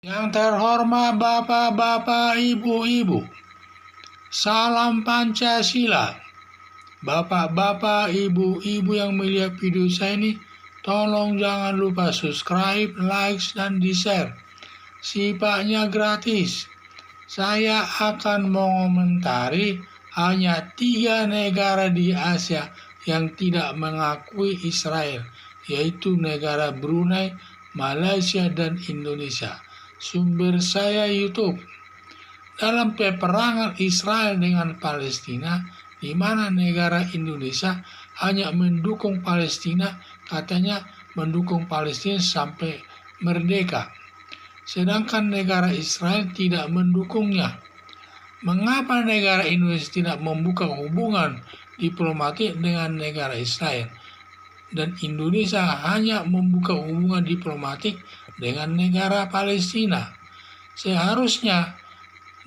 Yang terhormat Bapak-bapak, Ibu-ibu, salam Pancasila. Bapak-bapak, Ibu-ibu yang melihat video saya ini, tolong jangan lupa subscribe, like, dan di-share. Sifatnya gratis. Saya akan mengomentari hanya 3 negara di Asia yang tidak mengakui Israel, yaitu negara Brunei, Malaysia, dan Indonesia. Sumber saya YouTube. Dalam peperangan Israel dengan Palestina, di mana negara Indonesia hanya mendukung Palestina, katanya mendukung Palestina sampai merdeka, sedangkan negara Israel tidak mendukungnya. Mengapa negara Indonesia tidak membuka hubungan diplomatik dengan negara Israel, dan Indonesia hanya membuka hubungan diplomatik dengan negara Palestina? Seharusnya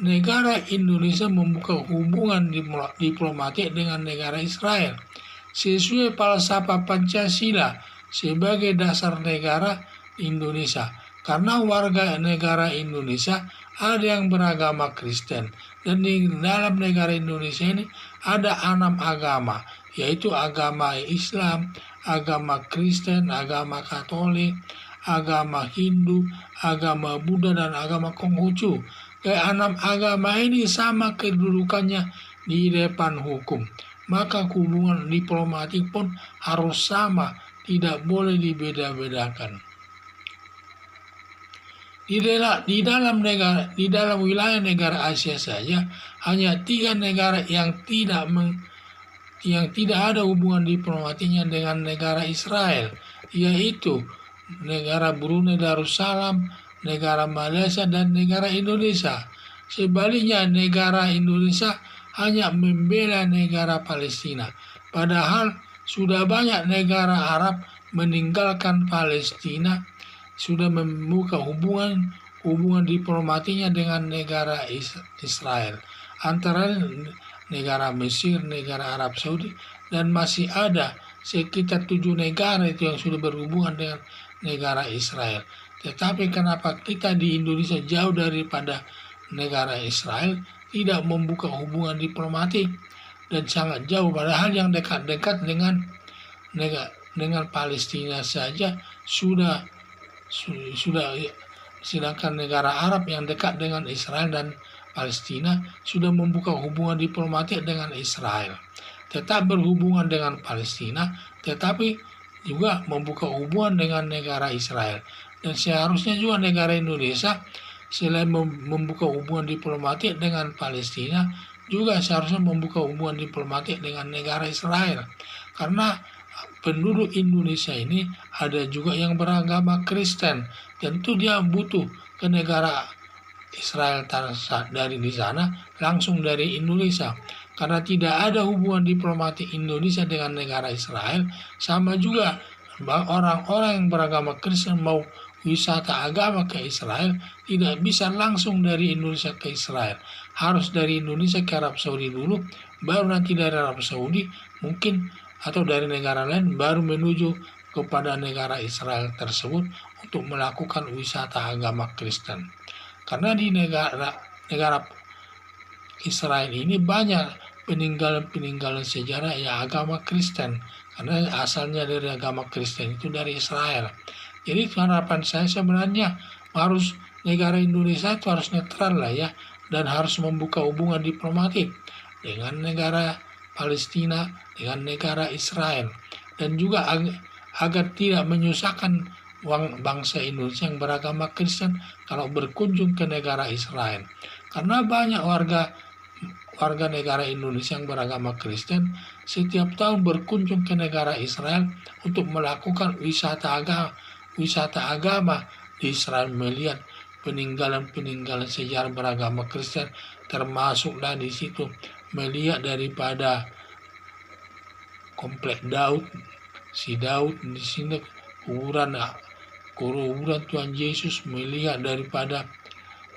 negara Indonesia membuka hubungan diplomatik dengan negara Israel sesuai falsafah Pancasila sebagai dasar negara Indonesia. Karena warga negara Indonesia ada yang beragama Kristen, dan di dalam negara Indonesia ini ada 6 agama, yaitu agama Islam, agama Kristen, agama Katolik, agama Hindu, agama Buddha, dan agama Konghucu. Ke-6 agama ini sama kedudukannya di depan hukum. Maka hubungan diplomatik pun harus sama, tidak boleh dibeda-bedakan. Di dalam wilayah negara Asia saja hanya 3 negara yang tidak ada hubungan diplomatiknya dengan negara Israel, yaitu negara Brunei Darussalam, negara Malaysia, dan negara Indonesia. Sebaliknya, negara Indonesia hanya membela negara Palestina, padahal sudah banyak negara Arab meninggalkan Palestina, sudah membuka hubungan diplomatiknya dengan negara Israel, antara negara Mesir, negara Arab Saudi, dan masih ada sekitar 7 negara itu yang sudah berhubungan dengan negara Israel. Tetapi kenapa kita di Indonesia jauh daripada negara Israel, tidak membuka hubungan diplomatik, dan sangat jauh, padahal yang dekat-dekat dengan Palestina saja sudah, sedangkan negara Arab yang dekat dengan Israel dan Palestina sudah membuka hubungan diplomatik dengan Israel. Tetap berhubungan dengan Palestina, tetapi juga membuka hubungan dengan negara Israel. Dan seharusnya juga negara Indonesia selain membuka hubungan diplomatik dengan Palestina, juga seharusnya membuka hubungan diplomatik dengan negara Israel. Karena penduduk Indonesia ini ada juga yang beragama Kristen, tentu dia butuh ke negara Israel dari di sana langsung dari Indonesia. Karena tidak ada hubungan diplomatik Indonesia dengan negara Israel, sama juga orang-orang yang beragama Kristen mau wisata agama ke Israel tidak bisa langsung dari Indonesia ke Israel, harus dari Indonesia ke Arab Saudi dulu, baru nanti dari Arab Saudi mungkin atau dari negara lain baru menuju kepada negara Israel tersebut untuk melakukan wisata agama Kristen. Karena di negara Israel ini banyak peninggalan sejarah yang agama Kristen, karena asalnya dari agama Kristen itu dari Israel. Jadi harapan saya sebenarnya harus negara Indonesia itu harus netral lah ya, dan harus membuka hubungan diplomatik dengan negara Palestina, dengan negara Israel, dan juga agar tidak menyusahkan bangsa Indonesia yang beragama Kristen kalau berkunjung ke negara Israel. Karena banyak warga negara Indonesia yang beragama Kristen setiap tahun berkunjung ke negara Israel untuk melakukan wisata agama di Israel, melihat peninggalan sejarah beragama Kristen, termasuklah di situ melihat daripada komplek Daud di sini, kuburan Tuhan Yesus, melihat daripada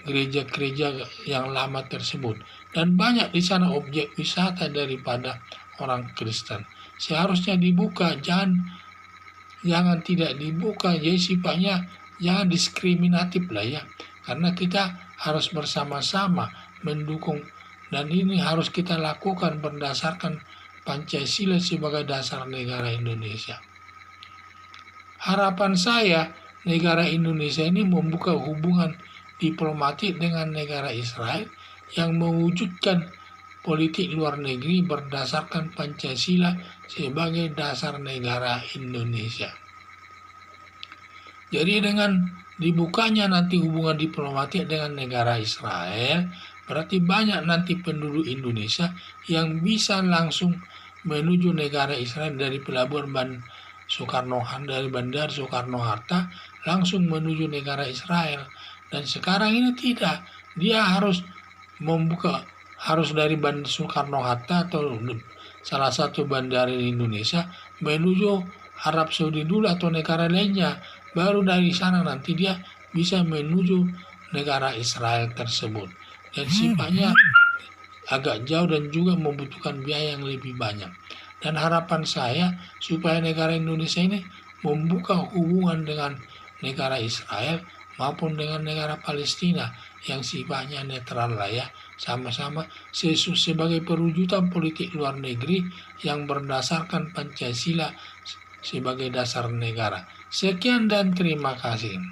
gereja-gereja yang lama tersebut, dan banyak di sana objek wisata daripada orang Kristen. Seharusnya dibuka, jangan tidak dibuka, jadi sifatnya jangan diskriminatif lah ya. karena kita harus bersama-sama mendukung, dan ini harus kita lakukan berdasarkan Pancasila sebagai dasar negara Indonesia. Harapan saya, negara Indonesia ini membuka hubungan diplomatik dengan negara Israel yang mewujudkan politik luar negeri berdasarkan Pancasila sebagai dasar negara Indonesia. Jadi dengan dibukanya nanti hubungan diplomatik dengan negara Israel, berarti banyak nanti penduduk Indonesia yang bisa langsung menuju negara Israel dari pelabuhan dari Bandar Soekarno-Hatta langsung menuju negara Israel. Dan sekarang ini tidak, dia harus dari Bandar Soekarno-Hatta atau salah satu bandara di Indonesia menuju Arab Saudi dulu atau negara lainnya. Baru dari sana nanti dia bisa menuju negara Israel tersebut. Dan sifatnya agak jauh dan juga membutuhkan biaya yang lebih banyak. Dan harapan saya supaya negara Indonesia ini membuka hubungan dengan negara Israel maupun dengan negara Palestina yang sifatnya netral lah ya, sama-sama sebagai perwujudan politik luar negeri yang berdasarkan Pancasila sebagai dasar negara. Sekian dan terima kasih.